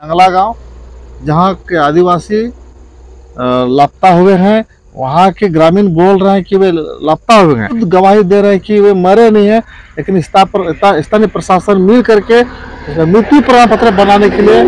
जंगला गांव जहाँ के आदिवासी लापता हुए हैं, वहाँ के ग्रामीण बोल रहे हैं कि वे लापता हुए हैं, गवाही दे रहे हैं कि वे मरे नहीं हैं, लेकिन स्थानीय प्रशासन मिल करके मृत्यु प्रमाण पत्र बनाने के लिए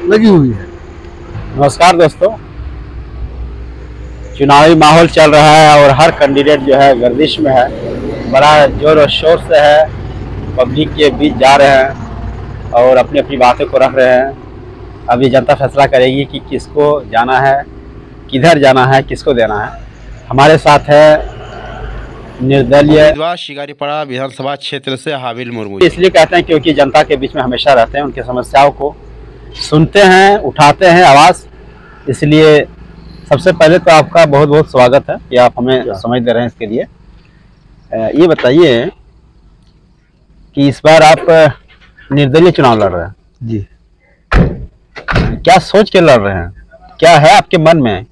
लगी हुई है। नमस्कार दोस्तों, चुनावी माहौल चल रहा है और हर कैंडिडेट जो है गर्दिश में है, बड़ा जोर और शोर से है, पब्लिक के बीच जा रहे हैं और अपनी अपनी बातों को रख रहे हैं। अब ये जनता फैसला करेगी कि किसको जाना है, किधर जाना है, किसको देना है। हमारे साथ है निर्दलीय शिकारीपाड़ा विधानसभा क्षेत्र से हाबिल मुर्मू। इसलिए कहते हैं क्योंकि जनता के बीच में हमेशा रहते हैं, उनकी समस्याओं को सुनते हैं, उठाते हैं आवाज़। इसलिए सबसे पहले तो आपका बहुत बहुत स्वागत है कि आप हमें समय दे रहे हैं इसके लिए। ये बताइए कि इस बार आप निर्दलीय चुनाव लड़ रहे हैं जी, क्या सोच के लड़ रहे हैं, क्या है आपके मन में?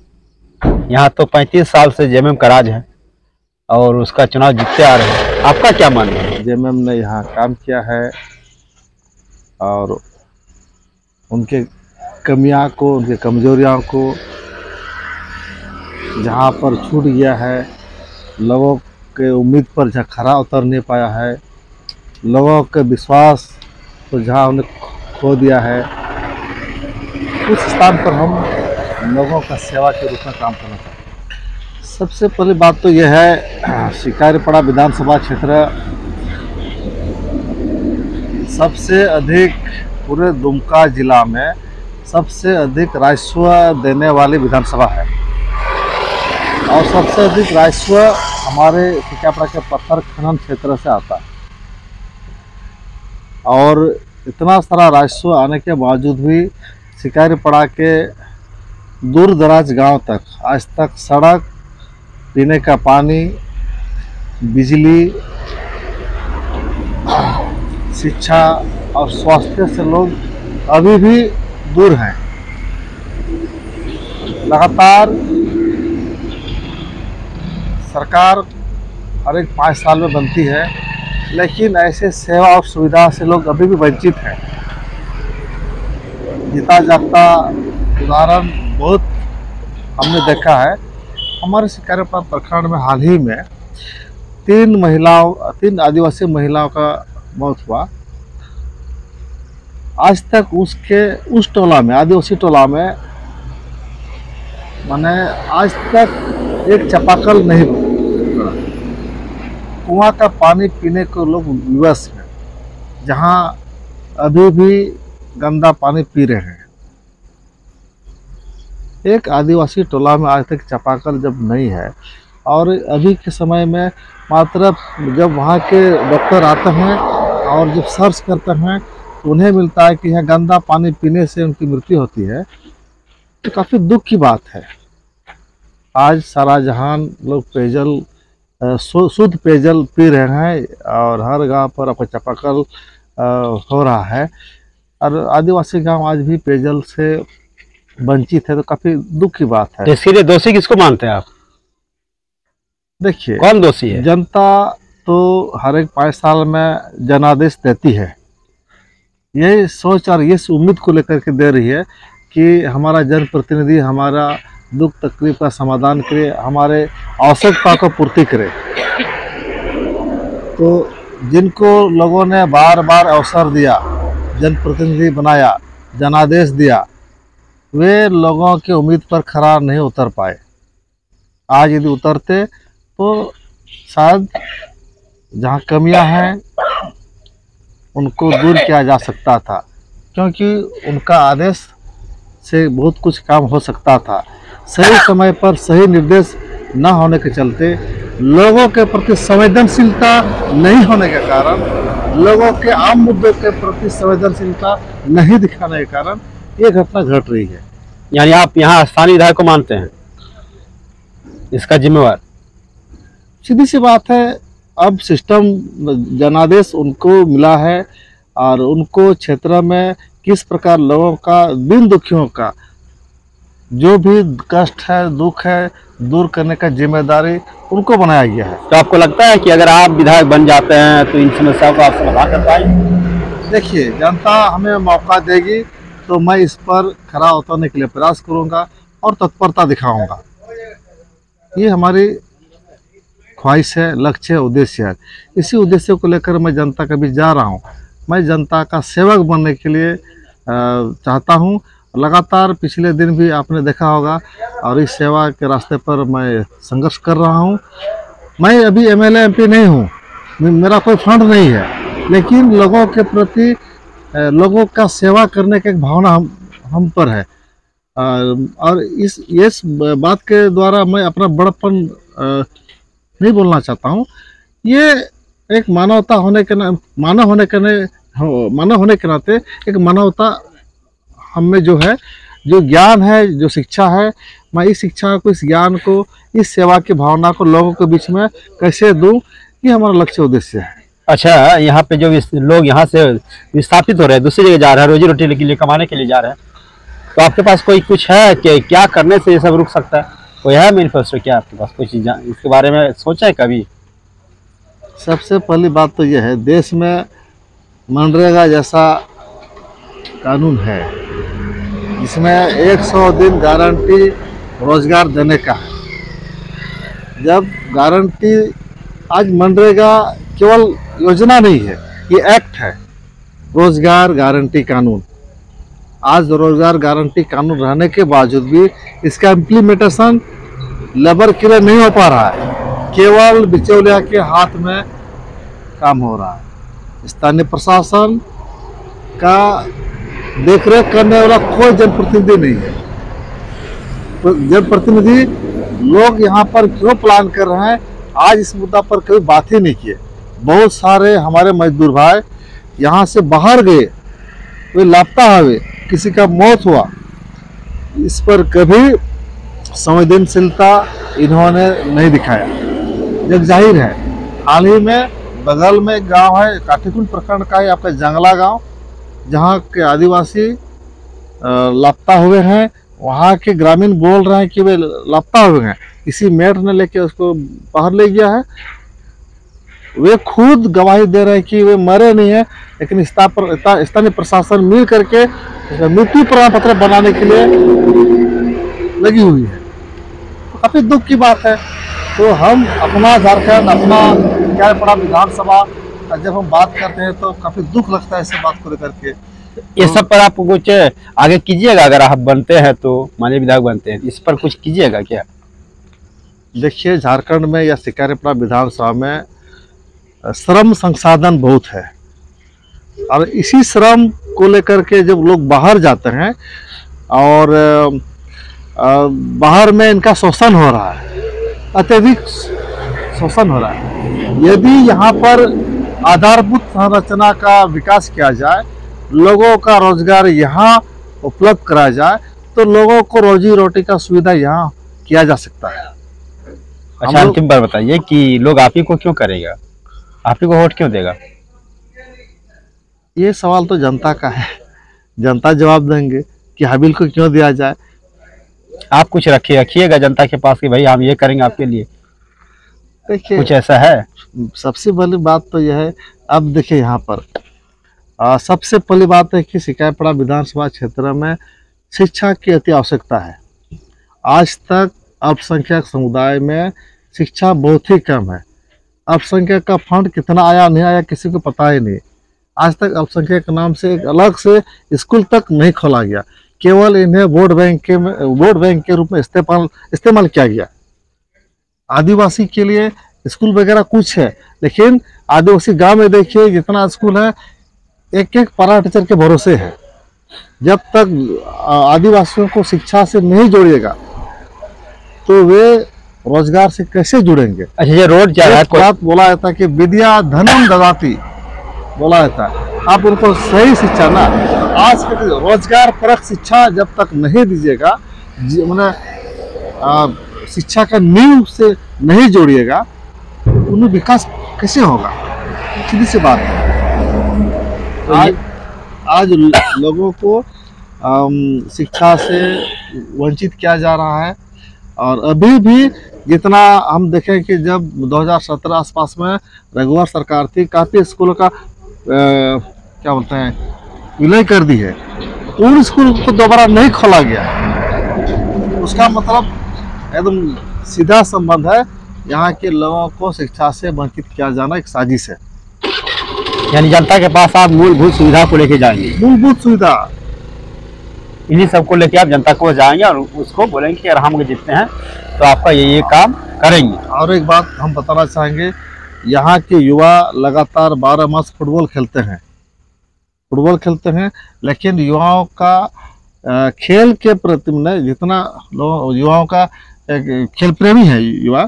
यहाँ तो 35 साल से जेएमएम का राज है और उसका चुनाव जीतते आ रहे हैं, आपका क्या मन है? जेएमएम ने यहाँ काम किया है और उनके कमियां को, उनके कमजोरियों को जहाँ पर छूट गया है, लोगों के उम्मीद पर जहाँ खरा उतर नहीं पाया है, लोगों के विश्वास तो जहाँ उन्हें खो दिया है, उस स्थान पर हम लोगों का सेवा के रूप में काम करना चाहते हैं। सबसे पहली बात तो यह है, शिकारीपाड़ा विधानसभा क्षेत्र सबसे अधिक पूरे दुमका जिला में सबसे अधिक राजस्व देने वाली विधानसभा है और सबसे अधिक राजस्व हमारे शिकारीपाड़ा के पत्थर खनन क्षेत्र से आता है। और इतना सारा राजस्व आने के बावजूद भी शिकारीपाड़ा के दूर दराज गांव तक आज तक सड़क, पीने का पानी, बिजली, शिक्षा और स्वास्थ्य से लोग अभी भी दूर हैं। लगातार सरकार हर एक 5 साल में बनती है, लेकिन ऐसे सेवा और सुविधा से लोग अभी भी वंचित हैं। जीता जागता उदाहरण बहुत हमने देखा है। हमारे शिकारीपाड़ा प्रखंड में हाल ही में 3 आदिवासी महिलाओं का मौत हुआ। आज तक उस टोला में, आदिवासी टोला में माने आज तक एक चापाकल नहीं बना। कुआं का पानी पीने को लोग विवश हैं, जहां अभी भी गंदा पानी पी रहे हैं। एक आदिवासी टोला में आज तक चापाकल जब नहीं है और अभी के समय में मात्र जब वहाँ के डॉक्टर आते हैं और जब सर्च करते हैं तो उन्हें मिलता है कि यह गंदा पानी पीने से उनकी मृत्यु होती है, तो काफ़ी दुख की बात है। आज सारा जहान लोग पेयजल, शुद्ध पेयजल पी रहे हैं और हर गांव पर अपना चापाकल हो रहा है और आदिवासी गांव आज भी पेयजल से वंचित है, तो काफी दुख की बात है। इसके लिए दोषी किसको मानते हैं आप? देखिए, कौन दोषी है? जनता तो हर एक 5 साल में जनादेश देती है, यही सोच और ये उम्मीद को लेकर के दे रही है कि हमारा जनप्रतिनिधि हमारा दुख तकलीफ का समाधान करे, हमारे आवश्यकता को पूर्ति करे। तो जिनको लोगों ने बार बार अवसर दिया, जनप्रतिनिधि बनाया, जनादेश दिया, वे लोगों की उम्मीद पर खरा नहीं उतर पाए। आज यदि उतरते तो शायद जहाँ कमियां हैं उनको दूर किया जा सकता था, क्योंकि उनका आदेश से बहुत कुछ काम हो सकता था। सही समय पर सही निर्देश न होने के चलते, लोगों के प्रति संवेदनशीलता नहीं होने के कारण, लोगों के आम मुद्दों के प्रति संवेदनशीलता नहीं दिखाने के कारण ये घटना घट रही है। यानी आप यहाँ स्थानीय विधायक को मानते हैं इसका जिम्मेवार? सीधी सी बात है, अब सिस्टम जनादेश उनको मिला है और उनको क्षेत्र में किस प्रकार लोगों का, दीन दुखियों का जो भी कष्ट है, दुख है, दूर करने का जिम्मेदारी उनको बनाया गया है। तो आपको लगता है कि अगर आप विधायक बन जाते हैं तो इन समस्याओं का आप समाधान कर पाएंगे? देखिए, जनता हमें मौका देगी तो मैं इस पर खरा उतरने के लिए प्रयास करूंगा और तत्परता दिखाऊंगा। ये हमारी ख्वाहिश है, लक्ष्य है, उद्देश्य है। इसी उद्देश्य को लेकर मैं जनता के बीच जा रहा हूँ। मैं जनता का सेवक बनने के लिए चाहता हूँ। लगातार पिछले दिन भी आपने देखा होगा, और इस सेवा के रास्ते पर मैं संघर्ष कर रहा हूँ। मैं अभी एमएलए एमपी नहीं हूँ, मेरा कोई फंड नहीं है, लेकिन लोगों के प्रति लोगों का सेवा करने की एक भावना हम पर है। और इस बात के द्वारा मैं अपना बड़प्पन नहीं बोलना चाहता हूँ। ये एक मानव होने के नाते एक मानवता हम में जो है, जो ज्ञान है, जो शिक्षा है, मैं इस शिक्षा को, इस ज्ञान को, इस सेवा की भावना को लोगों के बीच में कैसे दूं, ये हमारा लक्ष्य उद्देश्य है। अच्छा, यहाँ पे जो लोग यहाँ से विस्थापित हो रहे हैं, दूसरी जगह जा रहे हैं, रोजी रोटी के लिए, कमाने के लिए जा रहे हैं, तो आपके पास कोई कुछ है कि क्या करने से ये सब रुक सकता है? कोई है मैनिफेस्टो क्या आपके पास? कुछ इसके बारे में सोचा है कभी? सबसे पहली बात तो यह है, देश में मनरेगा जैसा कानून है जिसमें 100 दिन गारंटी रोजगार देने का है। जब गारंटी, आज मनरेगा केवल योजना नहीं है, ये एक्ट है, रोजगार गारंटी कानून। आज रोजगार गारंटी कानून रहने के बावजूद भी इसका इम्प्लीमेंटेशन लेबर के लिए नहीं हो पा रहा है, केवल बिचौलिया के हाथ में काम हो रहा है। स्थानीय प्रशासन का देखरेख करने वाला कोई जनप्रतिनिधि नहीं है। जनप्रतिनिधि लोग यहाँ पर क्यों प्लान कर रहे हैं, आज इस मुद्दा पर कभी बात ही नहीं किए। बहुत सारे हमारे मजदूर भाई यहाँ से बाहर गए, वे लापता हुए, किसी का मौत हुआ, इस पर कभी संवेदनशीलता इन्होंने नहीं दिखाया। जग जाहिर है, हाल ही में बगल में एक गांव है, काठीकुंड प्रखंड का है आपका जंगला गांव, जहां के आदिवासी लापता हुए हैं। वहां के ग्रामीण बोल रहे हैं कि वे लापता हुए हैं, किसी मेट ने लेके उसको बाहर ले गया है। वे खुद गवाही दे रहे हैं कि वे मरे नहीं है, लेकिन स्थानीय प्रशासन मिल करके मृत्यु प्रमाण पत्र बनाने के लिए लगी हुई है। तो काफी दुख की बात है। तो हम अपना झारखंड, अपना टिकारीपाड़ा विधानसभा, जब हम बात करते हैं तो काफी दुख लगता है इस बात को लेकर के। ये सब पर आप कुछ आगे कीजिएगा? अगर आप बनते हैं तो, माननीय विधायक बनते हैं, इस पर कुछ कीजिएगा क्या? देखिए, झारखंड में या टिकारीपाड़ा विधानसभा में श्रम संसाधन बहुत है, और इसी श्रम को लेकर के जब लोग बाहर जाते हैं और बाहर में इनका शोषण हो रहा है, अत्यधिक शोषण हो रहा है। यदि यहाँ पर आधारभूत संरचना का विकास किया जाए, लोगों का रोजगार यहाँ उपलब्ध कराया जाए, तो लोगों को रोजी रोटी का सुविधा यहाँ किया जा सकता है। अच्छा, अंतिम बार बताइए कि लोग आप ही को क्यों करेगा, आप ही को वोट क्यों देगा? ये सवाल तो जनता का है, जनता जवाब देंगे कि हाबिल को क्यों दिया जाए। आप कुछ रखिएगा जनता के पास कि भाई हम ये करेंगे आपके लिए, देखिए कुछ ऐसा है? सबसे पहली बात तो यह है, अब देखिए यहाँ पर सबसे पहली बात है कि टिकारीपाड़ा विधानसभा क्षेत्र में शिक्षा की अति आवश्यकता है। आज तक अल्पसंख्यक समुदाय में शिक्षा बहुत ही कम है। अल्पसंख्यक का फंड कितना आया नहीं आया किसी को पता ही नहीं। आज तक अल्पसंख्यक के नाम से एक अलग से स्कूल तक नहीं खोला गया, केवल इन्हें वोट बैंक के रूप में इस्तेमाल किया गया। आदिवासी के लिए स्कूल वगैरह कुछ है, लेकिन आदिवासी गांव में देखिए जितना स्कूल है, एक एक पारा टीचर के भरोसे है। जब तक आदिवासियों को शिक्षा से नहीं जोड़िएगा तो वे रोजगार से कैसे जुड़ेंगे? अच्छा, ये रोड जा रहा है, बात बोला जाता है कि विद्या धनम ददाति, बोला जाता है। आप उनको सही शिक्षा ना, आज के रोजगार परक शिक्षा जब तक नहीं दीजिएगा, शिक्षा का नींव से नहीं जोड़िएगा, उन्हें विकास कैसे होगा? सीधी सी बात है। आज लोगों को शिक्षा से वंचित किया जा रहा है। और अभी भी जितना हम देखें कि जब 2017 आसपास में रघुवर सरकार थी, काफ़ी स्कूलों का क्या बोलते हैं विलय कर दी है, उन स्कूल को दोबारा नहीं खोला गया। उसका मतलब एकदम सीधा संबंध है, यहाँ के लोगों को शिक्षा से वंचित किया जाना एक साजिश है। यानी जनता के पास आप मूलभूत सुविधा को लेके जाएंगे, मूलभूत सुविधा इन्हीं सबको लेके आप जनता को जाएंगे और उसको बोलेंगे कि अगर हम जितने हैं तो आपका ये काम करेंगे। और एक बात हम बताना चाहेंगे, यहाँ के युवा लगातार 12 मास फुटबॉल खेलते हैं, लेकिन युवाओं का खेल के प्रति में जितना युवाओं का खेल प्रेमी है युवा,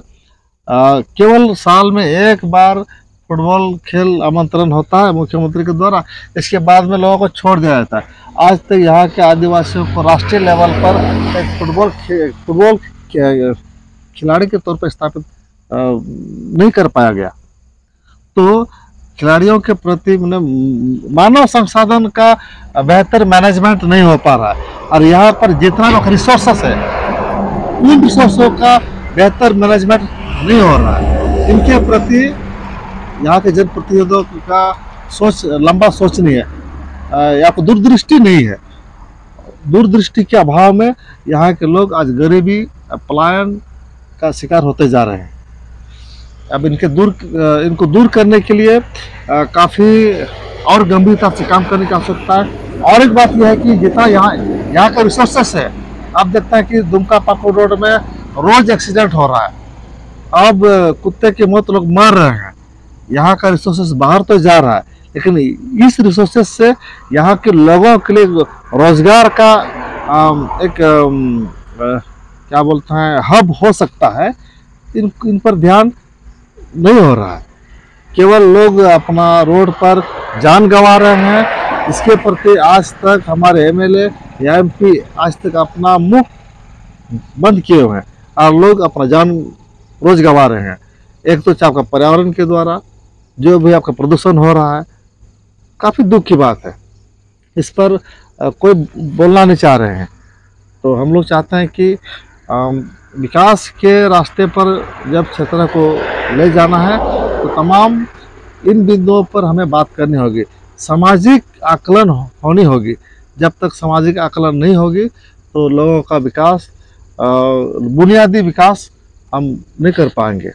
केवल साल में एक बार फुटबॉल खेल आमंत्रण होता है मुख्यमंत्री के द्वारा, इसके बाद में लोगों को छोड़ दिया जाता है। आज तक यहाँ के आदिवासियों को राष्ट्रीय लेवल पर एक फुटबॉल खिलाड़ी के तौर पर स्थापित नहीं कर पाया गया। तो खिलाड़ियों के प्रति मानव संसाधन का बेहतर मैनेजमेंट नहीं हो पा रहा है, और यहाँ पर जितना लोग रिसोर्सेस है उन रिसोर्सों का बेहतर मैनेजमेंट नहीं हो रहा है। इनके प्रति यहाँ के जनप्रतिनिधियों का लंबा सोच नहीं है, या कोई दूरदृष्टि नहीं है। दूरदृष्टि के अभाव में यहाँ के लोग आज गरीबी पलायन का शिकार होते जा रहे हैं। अब इनको दूर करने के लिए काफ़ी और गंभीरता से काम करने की आवश्यकता है। और एक बात यह है कि जितना यहाँ का रिसोर्सेस है, आप देखते हैं कि दुमका पाकुड़ रोड में रोज एक्सीडेंट हो रहा है, अब कुत्ते के मौत लोग मर रहे हैं। यहाँ का रिसोर्सेस बाहर तो जा रहा है, लेकिन इस रिसोर्सेस से यहाँ के लोगों के लिए रोजगार का एक क्या बोलते हैं हब हो सकता है। इन पर ध्यान नहीं हो रहा है, केवल लोग अपना रोड पर जान गंवा रहे हैं। इसके प्रति आज तक हमारे एमएलए या एमपी आज तक अपना मुंह बंद किए हुए हैं, और लोग अपना जान रोज गंवा रहे हैं। एक तो आपका पर्यावरण के द्वारा जो भी आपका प्रदूषण हो रहा है, काफ़ी दुख की बात है। इस पर कोई बोलना नहीं चाह रहे हैं। तो हम लोग चाहते हैं कि विकास के रास्ते पर जब क्षेत्र को ले जाना है तो तमाम इन बिंदुओं पर हमें बात करनी होगी, सामाजिक आकलन होनी होगी। जब तक सामाजिक आकलन नहीं होगी तो लोगों का विकास, बुनियादी विकास हम नहीं कर पाएंगे।